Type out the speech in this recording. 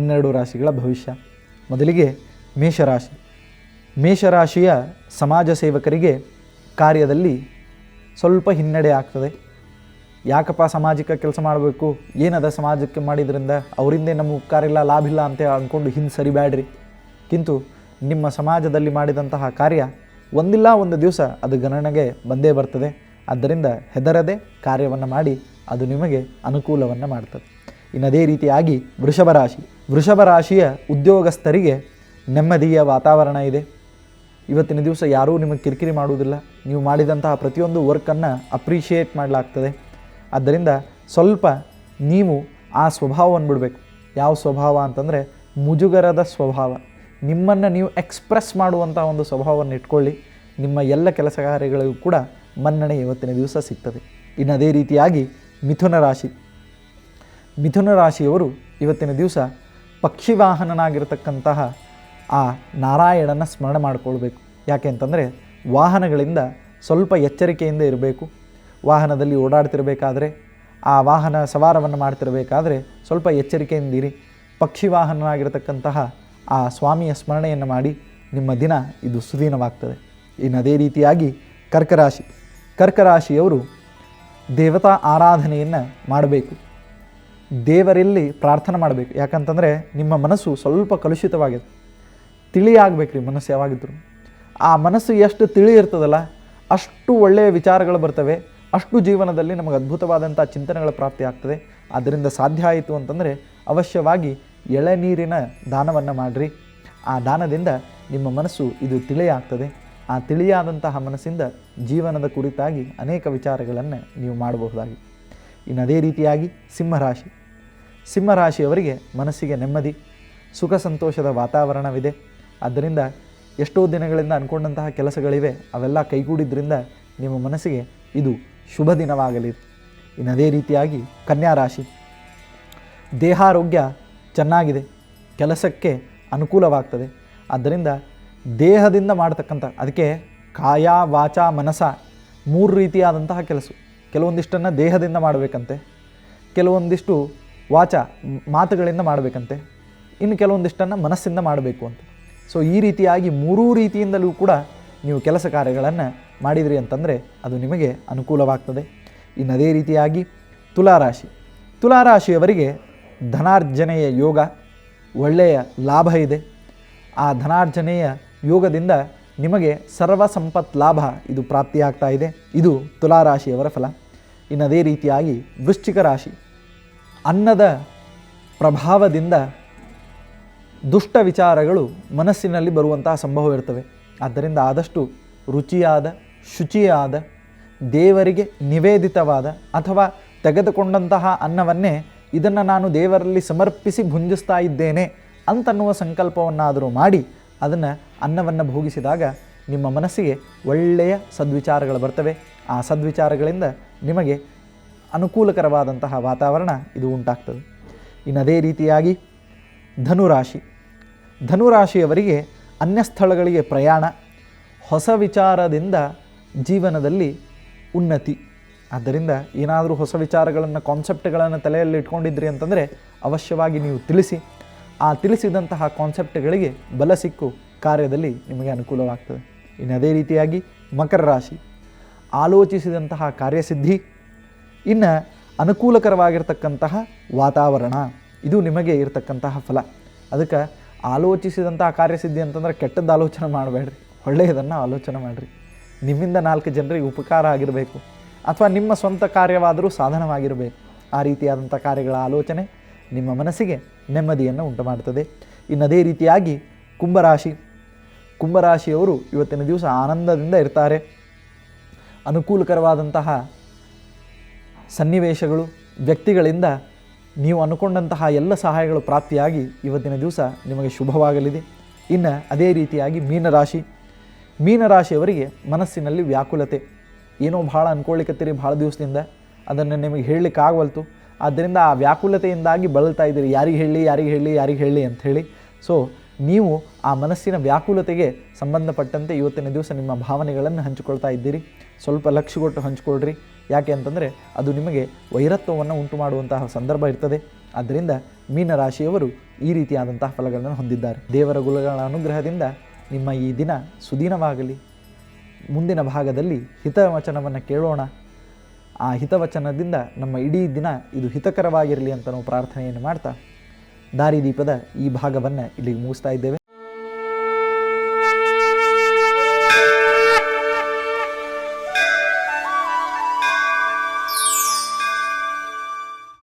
12 ರಾಶಿಗಳ ಭವಿಷ್ಯ. ಮೊದಲಿಗೆ ಮೇಷರಾಶಿ. ಮೇಷರಾಶಿಯ ಸಮಾಜ ಸೇವಕರಿಗೆ ಕಾರ್ಯದಲ್ಲಿ ಸ್ವಲ್ಪ ಹಿನ್ನಡೆ ಆಗ್ತದೆ. ಯಾಕಪ್ಪ ಸಾಮಾಜಿಕ ಕೆಲಸ ಮಾಡಬೇಕು, ಏನದ ಸಮಾಜಕ್ಕೆ ಮಾಡಿದ್ರಿಂದ ಅವರಿಂದ ನಮಗೆ ಉಪಕಾರ ಇಲ್ಲ, ಲಾಭ ಇಲ್ಲ ಅಂತ ಅಂದ್ಕೊಂಡು ಹಿಂದೆ ಸರಿಬೇಡ್ರಿ. ಕಿಂತು ನಿಮ್ಮ ಸಮಾಜದಲ್ಲಿ ಮಾಡಿದಂತಹ ಕಾರ್ಯ ಒಂದಿಲ್ಲ ಒಂದು ದಿವಸ ಅದು ಗಣನೆಗೆ ಬಂದೇ ಬರ್ತದೆ. ಆದ್ದರಿಂದ ಹೆದರದೆ ಕಾರ್ಯವನ್ನು ಮಾಡಿ ಅದು ನಿಮಗೆ ಅನುಕೂಲವನ್ನು ಮಾಡ್ತದೆ. ಇನ್ನು ಅದೇ ರೀತಿಯಾಗಿ ವೃಷಭ ರಾಶಿ. ವೃಷಭ ರಾಶಿಯ ಉದ್ಯೋಗಸ್ಥರಿಗೆ ನೆಮ್ಮದಿಯ ವಾತಾವರಣ ಇದೆ. ಇವತ್ತಿನ ದಿವಸ ಯಾರೂ ನಿಮಗೆ ಕಿರಿಕಿರಿ ಮಾಡುವುದಿಲ್ಲ. ನೀವು ಮಾಡಿದಂತಹ ಪ್ರತಿಯೊಂದು ವರ್ಕನ್ನು ಅಪ್ರಿಷಿಯೇಟ್ ಮಾಡಲಾಗ್ತದೆ. ಆದ್ದರಿಂದ ಸ್ವಲ್ಪ ನೀವು ಆ ಸ್ವಭಾವವನ್ನು ಬಿಡಬೇಕು. ಯಾವ ಸ್ವಭಾವ ಅಂತಂದರೆ ಮುಜುಗರದ ಸ್ವಭಾವ. ನಿಮ್ಮನ್ನು ನೀವು ಎಕ್ಸ್ಪ್ರೆಸ್ ಮಾಡುವಂಥ ಒಂದು ಸ್ವಭಾವವನ್ನು ಇಟ್ಕೊಳ್ಳಿ. ನಿಮ್ಮ ಎಲ್ಲ ಕೆಲಸ ಕಾರ್ಯಗಳಿಗೂ ಕೂಡ ಮನ್ನಣೆ ಇವತ್ತಿನ ದಿವಸ ಸಿಗ್ತದೆ. ಇನ್ನು ಅದೇ ರೀತಿಯಾಗಿ ಮಿಥುನ ರಾಶಿ. ಮಿಥುನ ರಾಶಿಯವರು ಇವತ್ತಿನ ದಿವಸ ಪಕ್ಷಿವಾಹನನಾಗಿರ್ತಕ್ಕಂತಹ ಆ ನಾರಾಯಣನ ಸ್ಮರಣೆ ಮಾಡಿಕೊಳ್ಬೇಕು. ಯಾಕೆ ಅಂತಂದರೆ ವಾಹನಗಳಿಂದ ಸ್ವಲ್ಪ ಎಚ್ಚರಿಕೆಯಿಂದ ಇರಬೇಕು. ವಾಹನದಲ್ಲಿ ಓಡಾಡ್ತಿರಬೇಕಾದ್ರೆ, ಆ ವಾಹನ ಸವಾರವನ್ನು ಮಾಡ್ತಿರಬೇಕಾದ್ರೆ ಸ್ವಲ್ಪ ಎಚ್ಚರಿಕೆಯಿಂದಿರಿ. ಪಕ್ಷಿವಾಹನನಾಗಿರ್ತಕ್ಕಂತಹ ಆ ಸ್ವಾಮಿಯ ಸ್ಮರಣೆಯನ್ನು ಮಾಡಿ ನಿಮ್ಮ ದಿನ ಇದು ಸುದೀನವಾಗ್ತದೆ. ಇನ್ನು ಅದೇ ರೀತಿಯಾಗಿ ಕರ್ಕರಾಶಿ. ಕರ್ಕರಾಶಿಯವರು ದೇವತಾ ಆರಾಧನೆಯನ್ನು ಮಾಡಬೇಕು. ದೇವರಲ್ಲಿ ಪ್ರಾರ್ಥನೆ ಮಾಡಬೇಕು. ಯಾಕಂತಂದರೆ ನಿಮ್ಮ ಮನಸ್ಸು ಸ್ವಲ್ಪ ಕಲುಷಿತವಾಗಿದೆ. ತಿಳಿಯಾಗಬೇಕ್ರಿ ಮನಸ್ಸು ಯಾವಾಗಿದ್ದರು. ಆ ಮನಸ್ಸು ಎಷ್ಟು ತಿಳಿ ಇರ್ತದಲ್ಲ ಅಷ್ಟು ಒಳ್ಳೆಯ ವಿಚಾರಗಳು ಬರ್ತವೆ, ಅಷ್ಟು ಜೀವನದಲ್ಲಿ ನಮಗೆ ಅದ್ಭುತವಾದಂಥ ಚಿಂತನೆಗಳ ಪ್ರಾಪ್ತಿ ಆಗ್ತದೆ. ಆದ್ದರಿಂದ ಸಾಧ್ಯ ಆಯಿತು ಅಂತಂದರೆ ಅವಶ್ಯವಾಗಿ ಎಳನೀರಿನ ದಾನವನ್ನು ಮಾಡಿರಿ. ಆ ದಾನದಿಂದ ನಿಮ್ಮ ಮನಸ್ಸು ಇದು ತಿಳಿಯಾಗ್ತದೆ. ಆ ತಿಳಿಯಾದಂತಹ ಮನಸ್ಸಿಂದ ಜೀವನದ ಕುರಿತಾಗಿ ಅನೇಕ ವಿಚಾರಗಳನ್ನು ನೀವು ಮಾಡಬಹುದಾಗಿ. ಇನ್ನು ಅದೇ ರೀತಿಯಾಗಿ ಸಿಂಹರಾಶಿ. ಸಿಂಹರಾಶಿಯವರಿಗೆ ಮನಸ್ಸಿಗೆ ನೆಮ್ಮದಿ, ಸುಖ ಸಂತೋಷದ ವಾತಾವರಣವಿದೆ. ಆದ್ದರಿಂದ ಎಷ್ಟೋ ದಿನಗಳಿಂದ ಅಂದ್ಕೊಂಡಂತಹ ಕೆಲಸಗಳಿವೆ, ಅವೆಲ್ಲ ಕೈಗೂಡಿದ್ರಿಂದ ನಿಮ್ಮ ಮನಸ್ಸಿಗೆ ಇದು ಶುಭ ದಿನವಾಗಲಿದೆ. ಇನ್ನು ಅದೇ ರೀತಿಯಾಗಿ ಕನ್ಯಾ ರಾಶಿ. ದೇಹಾರೋಗ್ಯ ಚೆನ್ನಾಗಿದೆ, ಕೆಲಸಕ್ಕೆ ಅನುಕೂಲವಾಗ್ತದೆ. ಆದ್ದರಿಂದ ದೇಹದಿಂದ ಮಾಡ್ತಕ್ಕಂಥ, ಅದಕ್ಕೆ ಕಾಯ ವಾಚ ಮನಸ 3 ರೀತಿಯಾದಂತಹ ಕೆಲಸ. ಕೆಲವೊಂದಿಷ್ಟನ್ನು ದೇಹದಿಂದ ಮಾಡಬೇಕಂತೆ, ಕೆಲವೊಂದಿಷ್ಟು ವಾಚ ಮಾತುಗಳಿಂದ ಮಾಡಬೇಕಂತೆ, ಇನ್ನು ಕೆಲವೊಂದಿಷ್ಟನ್ನು ಮನಸ್ಸಿಂದ ಮಾಡಬೇಕು ಅಂತ. ಸೊ ಈ ರೀತಿಯಾಗಿ 3 ರೀತಿಯಿಂದಲೂ ಕೂಡ ನೀವು ಕೆಲಸ ಕಾರ್ಯಗಳನ್ನು ಮಾಡಿದ್ರಿ ಅಂತಂದರೆ ಅದು ನಿಮಗೆ ಅನುಕೂಲವಾಗ್ತದೆ. ಇನ್ನು ಅದೇ ರೀತಿಯಾಗಿ ತುಲಾರಾಶಿ. ತುಲಾರಾಶಿಯವರಿಗೆ ಧನಾರ್ಜನೆಯ ಯೋಗ, ಒಳ್ಳೆಯ ಲಾಭ ಇದೆ. ಆ ಧನಾರ್ಜನೆಯ ಯೋಗದಿಂದ ನಿಮಗೆ ಸರ್ವ ಸಂಪತ್ ಲಾಭ ಇದು ಪ್ರಾಪ್ತಿಯಾಗ್ತಾ ಇದೆ. ಇದು ತುಲಾರಾಶಿಯವರ ಫಲ. ಇನ್ನು ಅದೇ ರೀತಿಯಾಗಿ ವೃಶ್ಚಿಕ ರಾಶಿ. ಅನ್ನದ ಪ್ರಭಾವದಿಂದ ದುಷ್ಟ ವಿಚಾರಗಳು ಮನಸ್ಸಿನಲ್ಲಿ ಬರುವಂತಹ ಸಂಭವ ಇರ್ತವೆ. ಆದ್ದರಿಂದ ಆದಷ್ಟು ರುಚಿಯಾದ, ಶುಚಿಯಾದ, ದೇವರಿಗೆ ನಿವೇದಿತವಾದ ಅಥವಾ ತೆಗೆದುಕೊಂಡಂತಹ ಅನ್ನವನ್ನೇ ಇದನ್ನು ನಾನು ದೇವರಲ್ಲಿ ಸಮರ್ಪಿಸಿ ಭುಂಜಿಸ್ತಾ ಇದ್ದೇನೆ ಅಂತನ್ನುವ ಸಂಕಲ್ಪವನ್ನಾದರೂ ಮಾಡಿ ಅದನ್ನು ಅನ್ನವನ್ನು ಭೋಗಿಸಿದಾಗ ನಿಮ್ಮ ಮನಸ್ಸಿಗೆ ಒಳ್ಳೆಯ ಸದ್ವಿಚಾರಗಳು ಬರ್ತವೆ. ಆ ಸದ್ವಿಚಾರಗಳಿಂದ ನಿಮಗೆ ಅನುಕೂಲಕರವಾದಂತಹ ವಾತಾವರಣ ಇದು ಉಂಟಾಗ್ತದೆ. ಇನ್ನು ಅದೇ ರೀತಿಯಾಗಿ ಧನುರಾಶಿ. ಧನುರಾಶಿಯವರಿಗೆ ಅನ್ಯ ಸ್ಥಳಗಳಿಗೆ ಪ್ರಯಾಣ, ಹೊಸ ವಿಚಾರದಿಂದ ಜೀವನದಲ್ಲಿ ಉನ್ನತಿ. ಆದ್ದರಿಂದ ಏನಾದರೂ ಹೊಸ ವಿಚಾರಗಳನ್ನು, ಕಾನ್ಸೆಪ್ಟ್ಗಳನ್ನು ತಲೆಯಲ್ಲಿ ಇಟ್ಕೊಂಡಿದ್ರಿ ಅಂತಂದರೆ ಅವಶ್ಯವಾಗಿ ನೀವು ತಿಳಿಸಿ. ಆ ತಿಳಿಸಿದಂತಹ ಕಾನ್ಸೆಪ್ಟ್ಗಳಿಗೆ ಬಲ ಸಿಕ್ಕು ಕಾರ್ಯದಲ್ಲಿ ನಿಮಗೆ ಅನುಕೂಲವಾಗ್ತದೆ. ಇನ್ನು ಅದೇ ರೀತಿಯಾಗಿ ಮಕರ ರಾಶಿ. ಆಲೋಚಿಸಿದಂತಹ ಕಾರ್ಯಸಿದ್ಧಿ, ಇನ್ನು ಅನುಕೂಲಕರವಾಗಿರ್ತಕ್ಕಂತಹ ವಾತಾವರಣ, ಇದು ನಿಮಗೆ ಇರತಕ್ಕಂತಹ ಫಲ. ಅದಕ್ಕೆ ಆಲೋಚಿಸಿದಂತಹ ಕಾರ್ಯಸಿದ್ಧಿ ಅಂತಂದರೆ ಕೆಟ್ಟದ್ದು ಆಲೋಚನೆ ಮಾಡಬೇಡ್ರಿ, ಒಳ್ಳೆಯದನ್ನು ಆಲೋಚನೆ ಮಾಡಿರಿ. ನಿಮ್ಮಿಂದ 4 ಜನರಿಗೆ ಉಪಕಾರ ಆಗಿರಬೇಕು ಅಥವಾ ನಿಮ್ಮ ಸ್ವಂತ ಕಾರ್ಯವಾದರೂ ಸಾಧನವಾಗಿರಬೇಕು. ಆ ರೀತಿಯಾದಂಥ ಕಾರ್ಯಗಳ ಆಲೋಚನೆ ನಿಮ್ಮ ಮನಸ್ಸಿಗೆ ನೆಮ್ಮದಿಯನ್ನು ಉಂಟು ಮಾಡ್ತದೆ. ಇನ್ನು ಅದೇ ರೀತಿಯಾಗಿ ಕುಂಭರಾಶಿ. ಕುಂಭರಾಶಿಯವರು ಇವತ್ತಿನ ದಿವಸ ಆನಂದದಿಂದ ಇರ್ತಾರೆ. ಅನುಕೂಲಕರವಾದಂತಹ ಸನ್ನಿವೇಶಗಳು, ವ್ಯಕ್ತಿಗಳಿಂದ ನೀವು ಅಂದುಕೊಂಡಂತಹ ಎಲ್ಲ ಸಹಾಯಗಳು ಪ್ರಾಪ್ತಿಯಾಗಿ ಇವತ್ತಿನ ದಿವಸ ನಿಮಗೆ ಶುಭವಾಗಲಿದೆ. ಇನ್ನು ಅದೇ ರೀತಿಯಾಗಿ ಮೀನರಾಶಿ. ಮೀನರಾಶಿಯವರಿಗೆ ಮನಸ್ಸಿನಲ್ಲಿ ವ್ಯಾಕುಲತೆ, ಏನೋ ಭಾಳ ಅಂದ್ಕೊಳ್ಳಿಕತ್ತೀರಿ ಭಾಳ ದಿವಸದಿಂದ, ಅದನ್ನು ನಿಮಗೆ ಹೇಳಲಿಕ್ಕೆ ಆಗವಲ್ತು. ಆದ್ದರಿಂದ ಆ ವ್ಯಾಕುಲತೆಯಿಂದಾಗಿ ಬಳಲ್ತಾ ಇದ್ದೀರಿ, ಯಾರಿಗೆ ಹೇಳಿ ಅಂಥೇಳಿ. ಸೊ ನೀವು ಆ ಮನಸ್ಸಿನ ವ್ಯಾಕುಲತೆಗೆ ಸಂಬಂಧಪಟ್ಟಂತೆ ಇವತ್ತಿನ ದಿವಸ ನಿಮ್ಮ ಭಾವನೆಗಳನ್ನು ಹಂಚಿಕೊಳ್ತಾ ಇದ್ದೀರಿ. ಸ್ವಲ್ಪ ಲಕ್ಷ್ಯ ಕೊಟ್ಟು ಹಂಚಿಕೊಳ್ಳ್ರಿ. ಯಾಕೆ ಅಂತಂದರೆ ಅದು ನಿಮಗೆ ವೈರತ್ವವನ್ನು ಉಂಟು ಮಾಡುವಂತಹ ಸಂದರ್ಭ ಇರ್ತದೆ. ಆದ್ದರಿಂದ ಮೀನರಾಶಿಯವರು ಈ ರೀತಿಯಾದಂತಹ ಫಲಗಳನ್ನು ಹೊಂದಿದ್ದಾರೆ. ದೇವರ ಗುರುಗಳ ಅನುಗ್ರಹದಿಂದ ನಿಮ್ಮ ಈ ದಿನ ಸುದಿನವಾಗಲಿ. ಮುಂದಿನ ಭಾಗದಲ್ಲಿ ಹಿತವಚನವನ್ನು ಕೇಳೋಣ. ಆ ಹಿತವಚನದಿಂದ ನಮ್ಮ ಇಡೀ ದಿನ ಇದು ಹಿತಕರವಾಗಿರಲಿ ಅಂತ ನಾವು ಪ್ರಾರ್ಥನೆಯನ್ನು ಮಾಡ್ತಾ ದಾರಿದೀಪದ ಈ ಭಾಗವನ್ನು ಇಲ್ಲಿಗೆ ಮುಗಿಸ್ತಾ ಇದ್ದೇವೆ.